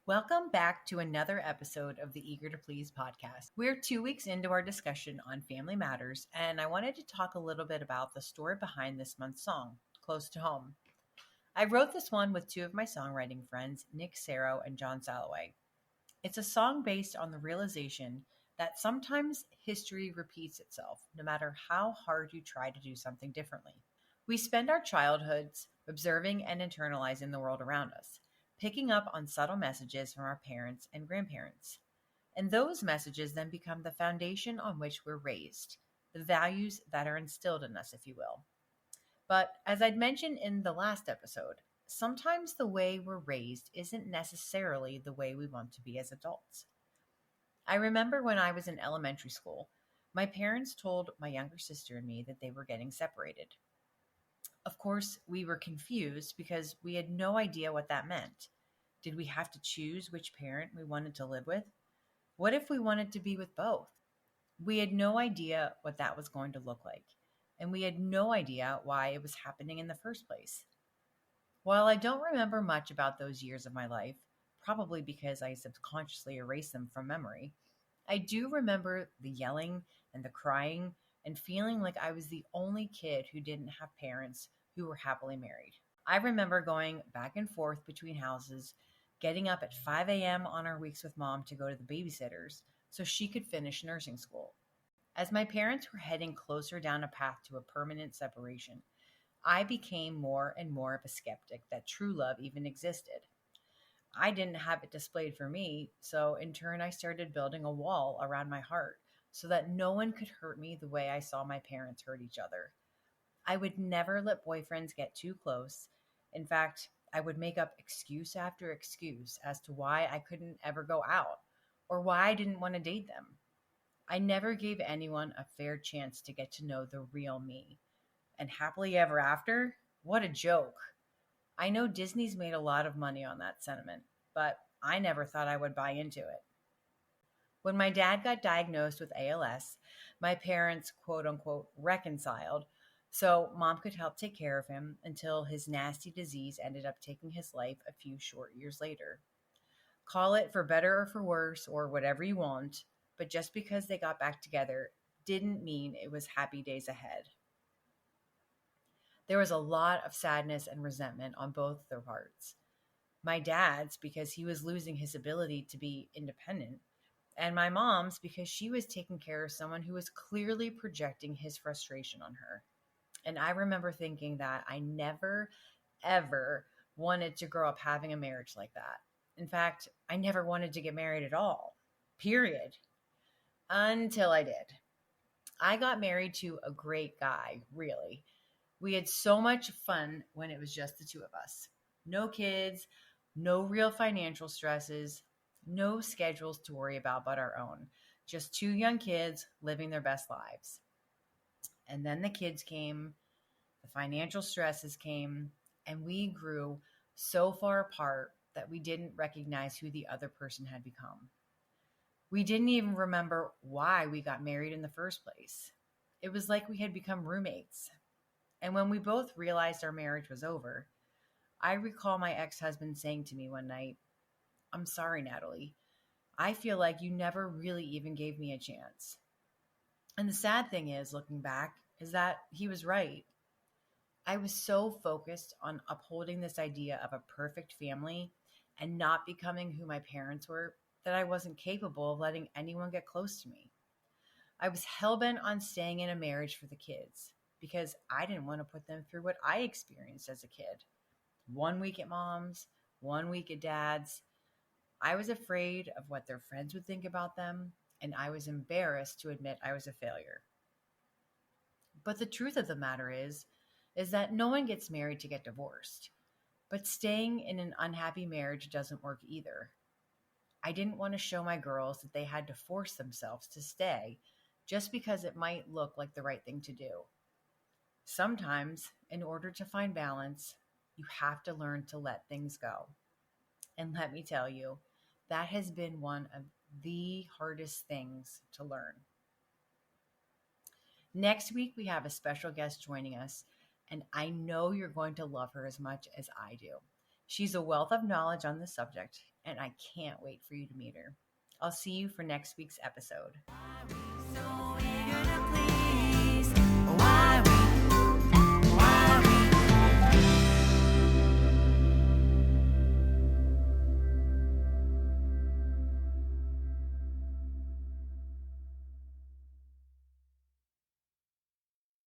Welcome back to another episode of the Eager to Please podcast. We're 2 weeks into our discussion on family matters, and I wanted to talk a little bit about the story behind this month's song, Close to Home. I wrote this one with two of my songwriting friends, Nick Serro and John Salaway. It's a song based on the realization that sometimes history repeats itself, no matter how hard you try to do something differently. We spend our childhoods observing and internalizing the world around us, picking up on subtle messages from our parents and grandparents. And those messages then become the foundation on which we're raised, the values that are instilled in us, if you will. But as I'd mentioned in the last episode, sometimes the way we're raised isn't necessarily the way we want to be as adults. I remember when I was in elementary school, my parents told my younger sister and me that they were getting separated. Of course, we were confused because we had no idea what that meant. Did we have to choose which parent we wanted to live with? What if we wanted to be with both? We had no idea what that was going to look like, and we had no idea why it was happening in the first place. While I don't remember much about those years of my life, probably because I subconsciously erased them from memory, I do remember the yelling and the crying and feeling like I was the only kid who didn't have parents who were happily married. I remember going back and forth between houses, getting up at 5 a.m. on our weeks with mom to go to the babysitters so she could finish nursing school. As my parents were heading closer down a path to a permanent separation, I became more and more of a skeptic that true love even existed. I didn't have it displayed for me, so in turn I started building a wall around my heart so that no one could hurt me the way I saw my parents hurt each other. I would never let boyfriends get too close. In fact, I would make up excuse after excuse as to why I couldn't ever go out or why I didn't want to date them. I never gave anyone a fair chance to get to know the real me. And happily ever after? What a joke. I know Disney's made a lot of money on that sentiment, but I never thought I would buy into it. When my dad got diagnosed with ALS, my parents, quote unquote, reconciled so mom could help take care of him until his nasty disease ended up taking his life a few short years later. Call it for better or for worse or whatever you want, but just because they got back together didn't mean it was happy days ahead. There was a lot of sadness and resentment on both their parts. My dad's because he was losing his ability to be independent, and my mom's because she was taking care of someone who was clearly projecting his frustration on her. And I remember thinking that I never, ever wanted to grow up having a marriage like that. In fact, I never wanted to get married at all, period. Until I did. I got married to a great guy, really. We had so much fun when it was just the two of us. No kids, no real financial stresses, no schedules to worry about but our own. Just two young kids living their best lives. And then the kids came, the financial stresses came, and we grew so far apart that we didn't recognize who the other person had become. We didn't even remember why we got married in the first place. It was like we had become roommates. And when we both realized our marriage was over, I recall my ex-husband saying to me one night, "I'm sorry, Natalie. I feel like you never really even gave me a chance." And the sad thing is, looking back, is that he was right. I was so focused on upholding this idea of a perfect family and not becoming who my parents were that I wasn't capable of letting anyone get close to me. I was hell-bent on staying in a marriage for the kids because I didn't want to put them through what I experienced as a kid. 1 week at mom's, 1 week at dad's. I was afraid of what their friends would think about them, and I was embarrassed to admit I was a failure. But the truth of the matter is that no one gets married to get divorced. But staying in an unhappy marriage doesn't work either. I didn't want to show my girls that they had to force themselves to stay just because it might look like the right thing to do. Sometimes, in order to find balance, you have to learn to let things go. And let me tell you, that has been one of the hardest things to learn. Next week, we have a special guest joining us, and I know you're going to love her as much as I do. She's a wealth of knowledge on the subject, and I can't wait for you to meet her. I'll see you for next week's episode.